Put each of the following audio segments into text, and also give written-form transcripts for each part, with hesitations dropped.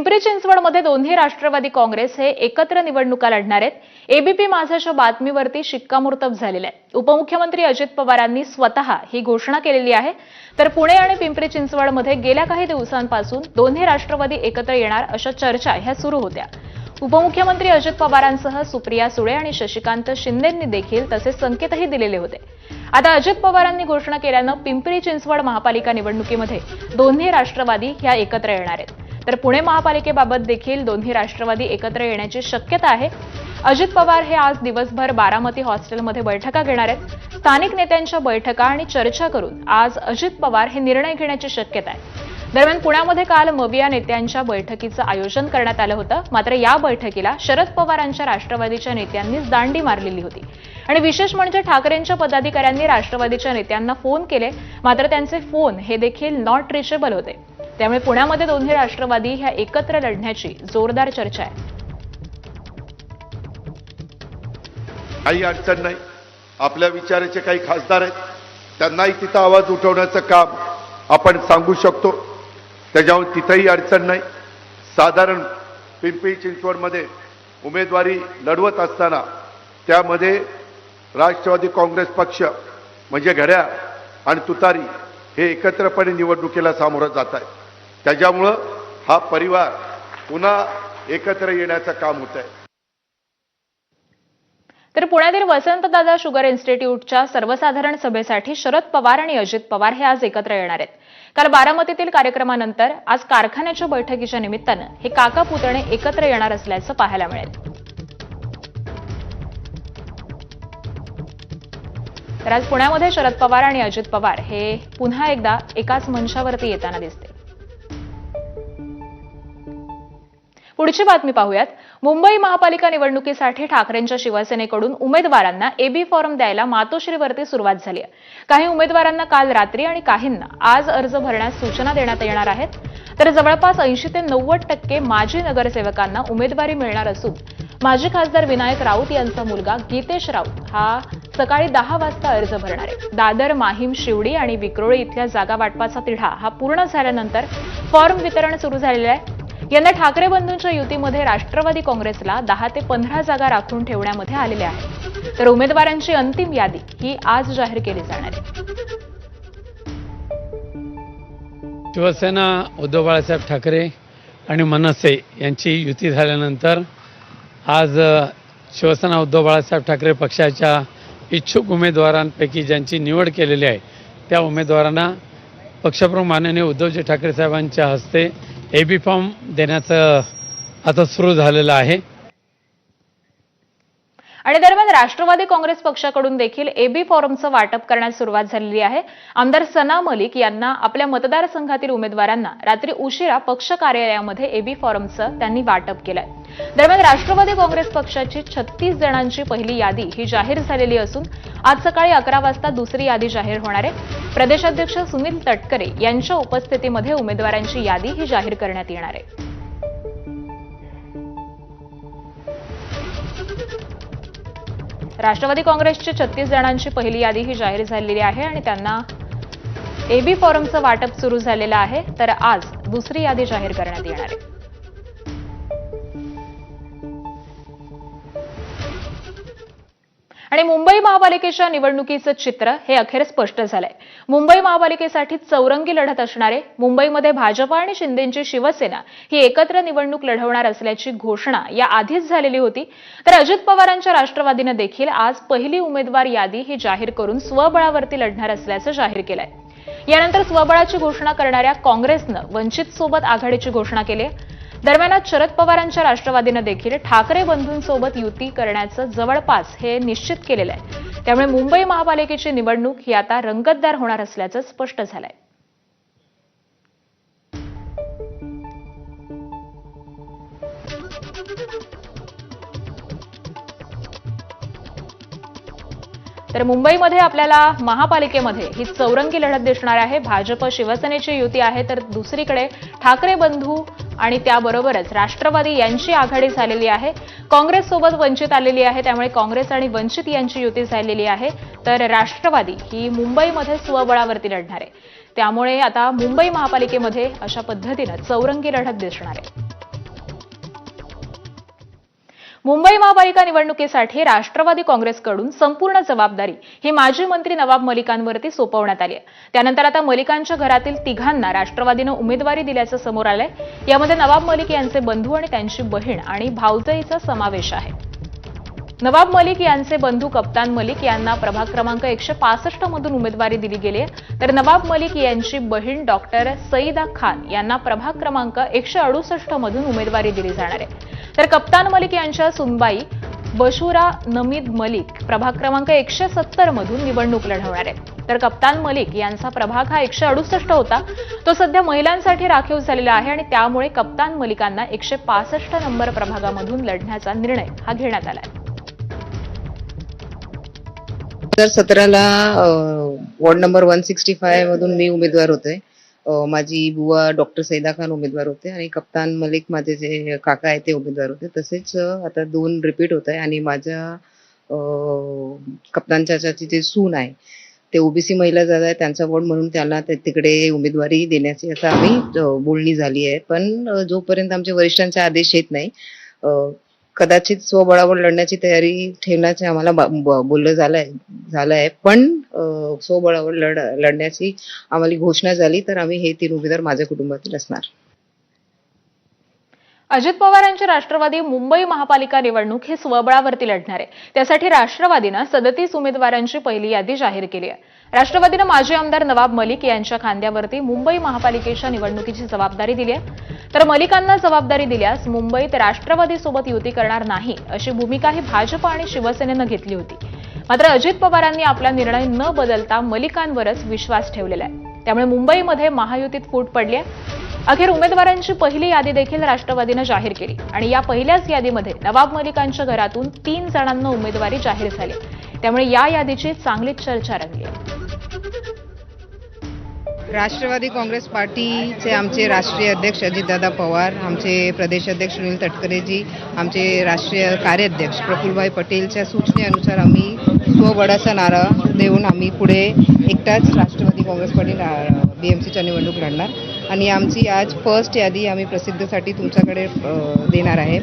पिंपरी चिंचवडमध्ये दोन्ही राष्ट्रवादी काँग्रेस हे एकत्र निवडणुका लढणार आहेत. एबीपी माझाच्या बातमीवरती शिक्कामोर्तब झालेलं आहे. उपमुख्यमंत्री अजित पवारांनी स्वतः ही घोषणा केलेली आहे. तर पुणे आणि पिंपरी चिंचवडमध्ये गेल्या काही दिवसांपासून दोन्ही राष्ट्रवादी एकत्र येणार अशा चर्चा ह्या सुरू होत्या. उपमुख्यमंत्री अजित पवारांसह सुप्रिया सुळे आणि शशिकांत शिंदेंनी देखील तसे संकेतही दिलेले होते. आता अजित पवारांनी घोषणा केल्यानं पिंपरी चिंचवड महापालिका निवडणुकीमध्ये दोन्ही राष्ट्रवादी ह्या एकत्र येणार आहेत. तर पुणे महापालिकेबाबत देखील दोन्ही राष्ट्रवादी एकत्र येण्याची शक्यता आहे. अजित पवार हे आज दिवसभर बारामती हॉस्टेलमध्ये बैठका घेणार आहेत. स्थानिक नेत्यांच्या बैठका आणि चर्चा करून आज अजित पवार हे निर्णय घेण्याची शक्यता आहे. दरम्यान पुण्यामध्ये काल मविया नेत्यांच्या बैठकीचं आयोजन करण्यात आलं होतं. मात्र या बैठकीला शरद पवारांच्या राष्ट्रवादीच्या नेत्यांनीच दांडी मारलेली होती. आणि विशेष म्हणजे ठाकरेंच्या पदाधिकाऱ्यांनी राष्ट्रवादीच्या नेत्यांना फोन केले, मात्र त्यांचे फोन हे देखील नॉट रिचेबल होते. त्यामुळे पुण्यामध्ये दोन्ही राष्ट्रवादी ह्या एकत्र लढण्याची जोरदार चर्चा आहे. काही अडचण नाही. आपल्या विचाराचे काही खासदार आहेत, त्यांनाही तिथं आवाज उठवण्याचं काम आपण सांगू शकतो. त्याच्यामुळे तिथंही अडचण नाही. साधारण पिंपरी चिंचवडमध्ये उमेदवारी लढवत असताना त्यामध्ये राष्ट्रवादी काँग्रेस पक्ष म्हणजे घड्याळ आणि तुतारी हे एकत्रपणे निवडणुकीला सामोरं जात आहे. त्याच्यामुळं हा परिवार पुन्हा एकत्र येण्याचं काम होत आहे. तर पुण्यातील वसंतदादा शुगर इन्स्टिट्यूटच्या सर्वसाधारण सभेसाठी शरद पवार आणि अजित पवार हे आज एकत्र येणार आहेत. काल बारामतीतील कार्यक्रमानंतर आज कारखान्याच्या बैठकीच्या निमित्तानं हे काका पुतणे एकत्र येणार असल्याचं पाहायला मिळेल. तर आज पुण्यामध्ये शरद पवार आणि अजित पवार हे पुन्हा एकदा एकाच मंचावरती येताना दिसते. पुढची बातमी पाहूयात. मुंबई महापालिका निवडणुकीसाठी ठाकरेंच्या शिवसेनेकडून उमेदवारांना एबी फॉर्म द्यायला मातोश्रीवरती सुरुवात झाली आहे. काही उमेदवारांना काल रात्री आणि काहींना आज अर्ज भरण्यास सूचना देण्यात येणार आहेत. तर जवळपास 80 ते 90% माजी नगरसेवकांना उमेदवारी मिळणार असून माजी खासदार विनायक राऊत यांचा मुलगा गीतेश राऊत हा सकाळी 10 वाजता अर्ज भरणार आहे. दादर, माहीम, शिवडी आणि विक्रोळी इथल्या जागा वाटपाचा तिढा हा पूर्ण झाल्यानंतर फॉर्म वितरण सुरू झालेलं आहे. यंदा ठाकरे बंधूंच्या युतीमध्ये राष्ट्रवादी काँग्रेसला 10 ते 15 जागा राखून ठेवण्यामध्ये आलेल्या आहेत. तर उमेदवारांची अंतिम यादी ही आज जाहीर केली जाणार आहे. शिवसेना उद्धव बाळासाहेब ठाकरे आणि मनसे यांची युती झाल्यानंतर आज शिवसेना उद्धव बाळासाहेब ठाकरे पक्षाच्या इच्छुक उमेदवारांपैकी ज्यांची निवड केलेली आहे त्या उमेदवारांना पक्षप्रमुख माननीय उद्धवजी ठाकरे साहेबांच्या हस्ते एबी फॉर्म देण्याचं आता सुरू झालेलं आहे. आणि दरम्यान राष्ट्रवादी काँग्रेस पक्षाकडून देखील एबी फॉर्मचं वाटप करण्यास सुरुवात झालेली आहे. आमदार सना मलिक यांना आपल्या मतदारसंघातील उमेदवारांना रात्री उशिरा पक्ष कार्यालयामध्ये एबी फॉर्मचं त्यांनी वाटप केलंय. दरम्यान राष्ट्रवादी काँग्रेस पक्षाची 36 जणांची पहिली यादी ही जाहीर झालेली असून आज सकाळी 11 वाजता दुसरी यादी जाहीर होणार आहे. प्रदेशाध्यक्ष सुनील तटकरे यांच्या उपस्थितीमध्ये उमेदवारांची यादी ही जाहीर करण्यात येणार आहे. राष्ट्रवादी काँग्रेसची 36 जणांची पहिली यादी ही जाहीर झालेली आहे आणि त्यांना एबी फॉर्मचं वाटप सुरू झालेलं आहे. तर आज दुसरी यादी जाहीर करण्यात येणार आहे. आणि मुंबई महापालिकेच्या निवडणुकीचं चित्र हे अखेर स्पष्ट झालंय. मुंबई महापालिकेसाठी चौरंगी लढत असणार आहे. मुंबईमध्ये भाजप आणि शिंदेची शिवसेना ही एकत्र निवडणूक लढवणार असल्याची घोषणा या आधीच झालेली होती. तर अजित पवारांच्या राष्ट्रवादीनं देखील आज पहिली उमेदवार यादी ही जाहीर करून स्वबळावरती लढणार असल्याचं जाहीर केलंय. यानंतर स्वबळाची घोषणा करणाऱ्या काँग्रेसनं वंचित सोबत आघाडीची घोषणा केली आहे. दरम्यान आज शरद पवारांच्या राष्ट्रवादीनं देखील ठाकरे बंधूंसोबत युती करण्याचं जवळपास हे निश्चित केलेलं आहे. त्यामुळे मुंबई महापालिकेची निवडणूक ही आता रंगतदार होणार असल्याचं स्पष्ट झालंय. तर मुंबईमध्ये आपल्याला महापालिकेमध्ये ही चौरंगी लढत दिसणार आहे. भाजप शिवसेनेची युती आहे, तर दुसरीकडे ठाकरे बंधू आणि त्याबरोबरच राष्ट्रवादी यांची आघाडी झालेली आहे. काँग्रेस सोबत वंचित आलेली आहे, त्यामुळे काँग्रेस आणि वंचित यांची युती झालेली आहे. तर राष्ट्रवादी ही मुंबईमध्ये स्वबळावरती लढणार आहे. त्यामुळे आता मुंबई महापालिकेमध्ये अशा पद्धतीने चौरंगी लढत दिसणार आहे. मुंबई महापालिका निवडणुकीसाठी राष्ट्रवादी काँग्रेसकडून संपूर्ण जबाबदारी ही माजी मंत्री नवाब मलिकांवरती सोपवण्यात आली आहे. त्यानंतर आता मलिकांच्या घरातील तिघांना राष्ट्रवादीनं उमेदवारी दिल्याचं समोर आलंय. यामध्ये नवाब मलिक यांचे बंधू आणि त्यांची बहीण आणि भावजईचा समावेश आहे. नवाब मलिक यांचे बंधू कप्तान मलिक यांना प्रभाग क्रमांक 165 मधून उमेदवारी दिली गेली आहे, तर नवाब मलिक यांची बहीण डॉक्टर सईदा खान यांना प्रभाग क्रमांक 168 मधून उमेदवारी दिली जाणार आहे. तर कप्तान मलिक यांच्या सुनबाई बशुरा नमीद मलिक प्रभाग क्रमांक 170 मधून निवडणूक लढवणार आहे. तर कप्तान मलिक यांचा प्रभाग हा 168 होता, तो सध्या महिलांसाठी राखीव झालेला आहे आणि त्यामुळे कप्तान मलिकांना 165 नंबर प्रभागामधून लढण्याचा निर्णय हा घेण्यात आला आहे. 2017ला वॉर्ड नंबर 165 मधून मी उमेदवार होते. माझी बुवा डॉक्टर सईदा खान उमेदवार होते आणि कप्तान मलिक माझे जे काका आहेत ते उमेदवार होते. तसेच आता 2 रिपीट होत आहे आणि माझ्या कप्तान चाचाची जे सून आहे ते ओबीसी महिला जात आहे, त्यांचा वॉर्ड म्हणून त्यांना तिकडे उमेदवारी देण्याची असं आम्ही बोलणी झाली आहे. पण जोपर्यंत आमच्या वरिष्ठांचे आदेश येत नाही कदाचित स्वबळावर लढण्याची तयारी ठेवण्याचे आम्हाला बोललं झालंय. पण स्वबळावर लढण्याची आम्हाला घोषणा झाली तर आम्ही हे 3 उमेदवार माझ्या कुटुंबातील असणार. अजित पवार यांची राष्ट्रवादी मुंबई महापालिका निवडणूक ही स्वबळावरती लढणार आहे. त्यासाठी राष्ट्रवादीनं 37 उमेदवारांची पहिली यादी जाहीर केली आहे. राष्ट्रवादीनं माजी आमदार नवाब मलिक यांच्या खांद्यावरती मुंबई महापालिकेच्या निवडणुकीची जबाबदारी दिली आहे. तर मलिकांना जबाबदारी दिल्यास मुंबईत राष्ट्रवादीसोबत युती करणार नाही अशी भूमिका ही भाजप आणि शिवसेनेनं घेतली होती. मात्र अजित पवारांनी आपला निर्णय न बदलता मलिकांवरच विश्वास ठेवलेला आहे. त्यामुळे मुंबईमध्ये महायुतीत फूट पडली आहे. अखेर उमेदवारांची पहिली यादी देखील राष्ट्रवादीनं जाहीर केली आणि या पहिल्याच यादीमध्ये नवाब मलिकांच्या घरातून 3 जणांना उमेदवारी जाहीर झाली. त्यामुळे या यादीची चांगलीच चर्चा रंगली आहे. राष्ट्रवादी काँग्रेस पार्टीचे आमचे राष्ट्रीय अध्यक्ष अजितदादा पवार, आमचे प्रदेश अध्यक्ष सुनील तटकरेजी, आमचे राष्ट्रीय कार्याध्यक्ष प्रफुल्लभाई पटेलच्या सूचनेनुसार आम्ही स्वबळाचा नारा देऊन आम्ही पुढे एकटाच राष्ट्रवादी काँग्रेस पार्टी BMCच्या निवडणूक लढणार आणि आमची आज फर्स्ट यादी आम्ही प्रसिद्धीसाठी तुमच्याकडे देणार आहे.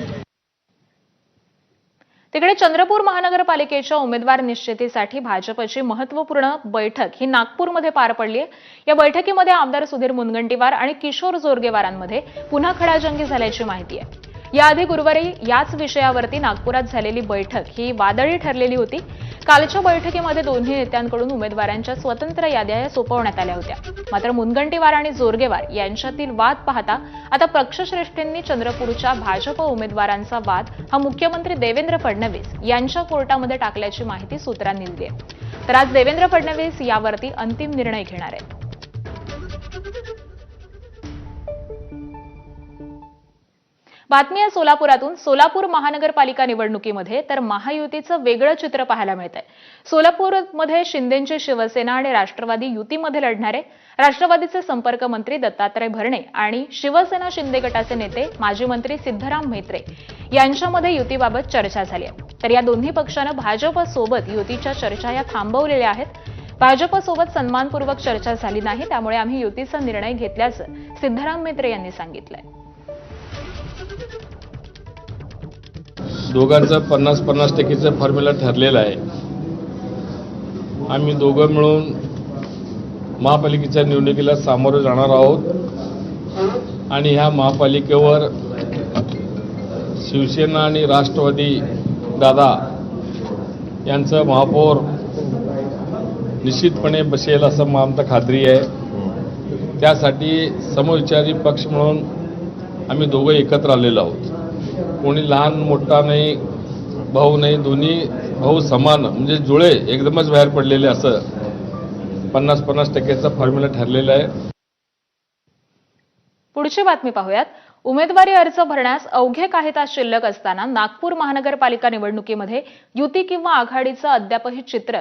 तिकडे चंद्रपूर महानगरपालिकेच्या उमेदवार निश्चितीसाठी भाजपची महत्त्वपूर्ण बैठक ही नागपूरमध्ये पार पडली आहे. या बैठकीमध्ये आमदार सुधीर मुनगंटीवार आणि किशोर जोरगेवारांमध्ये पुन्हा खडाजंगी झाल्याची माहिती आहे. याआधी गुरुवारी याच विषयावरती नागपुरात झालेली बैठक ही वादळी ठरलेली होती. कालच्या बैठकीमध्ये दोन्ही नेत्यांकडून उमेदवारांच्या स्वतंत्र याद्या सोपवण्यात आल्या होत्या. मात्र मुनगंटीवार आणि जोरगेवार यांच्यातील वाद पाहता आता पक्षश्रेष्ठींनी चंद्रपूरच्या भाजप उमेदवारांचा वाद हा मुख्यमंत्री देवेंद्र फडणवीस यांच्या कोर्टामध्ये टाकल्याची माहिती सूत्रांनी दिली आहे. तर आज देवेंद्र फडणवीस यावरती अंतिम निर्णय घेणार आहेत. बातमी आहे सोलापुरातून. सोलापूर महानगरपालिका निवडणुकीमध्ये तर महायुतीचं वेगळं चित्र पाहायला मिळतंय. सोलापूरमध्ये शिंदेंची शिवसेना आणि राष्ट्रवादी युतीमध्ये लढणारे राष्ट्रवादीचे संपर्क मंत्री दत्तात्रय भरणे आणि शिवसेना शिंदे गटाचे नेते माजी मंत्री सिद्धराम म्हेत्रे यांच्यामध्ये युतीबाबत चर्चा झाली आहे. तर या दोन्ही पक्षानं भाजपसोबत युतीच्या चर्चा या थांबवलेल्या आहेत. भाजपसोबत सन्मानपूर्वक चर्चा झाली नाही, त्यामुळे आम्ही युतीचा निर्णय घेतल्याचं सिद्धराम म्हेत्रे यांनी सांगितलंय. दोघांचं 50-50% फॉर्म्युला ठरलेला आहे. आम्ही दोघं मिळून महापालिकेच्या निवडणुकीला सामोरं जाणार आहोत आणि ह्या महापालिकेवर शिवसेना आणि राष्ट्रवादी दादा यांचं महापौर निश्चितपणे बसेल असं आमचं खात्री आहे. त्यासाठी समविचारी पक्ष म्हणून आम्ही दोघं एकत्र आलेलो आहोत. कोणी लहान मोठा नाही, भाऊ नाही, दोन्ही भाऊ समान म्हणजे जुळे एकदमच बाहेर पडलेले असं 50-50% फॉर्म्युला ठरलेला आहे. पुढची बातमी पाहूयात. उमेदवारी अर्ज भरण्यास अवघे काही तास शिल्लक असताना नागपूर महानगरपालिका निवडणुकीमध्ये युती किंवा आघाडीचं अद्यापही चित्र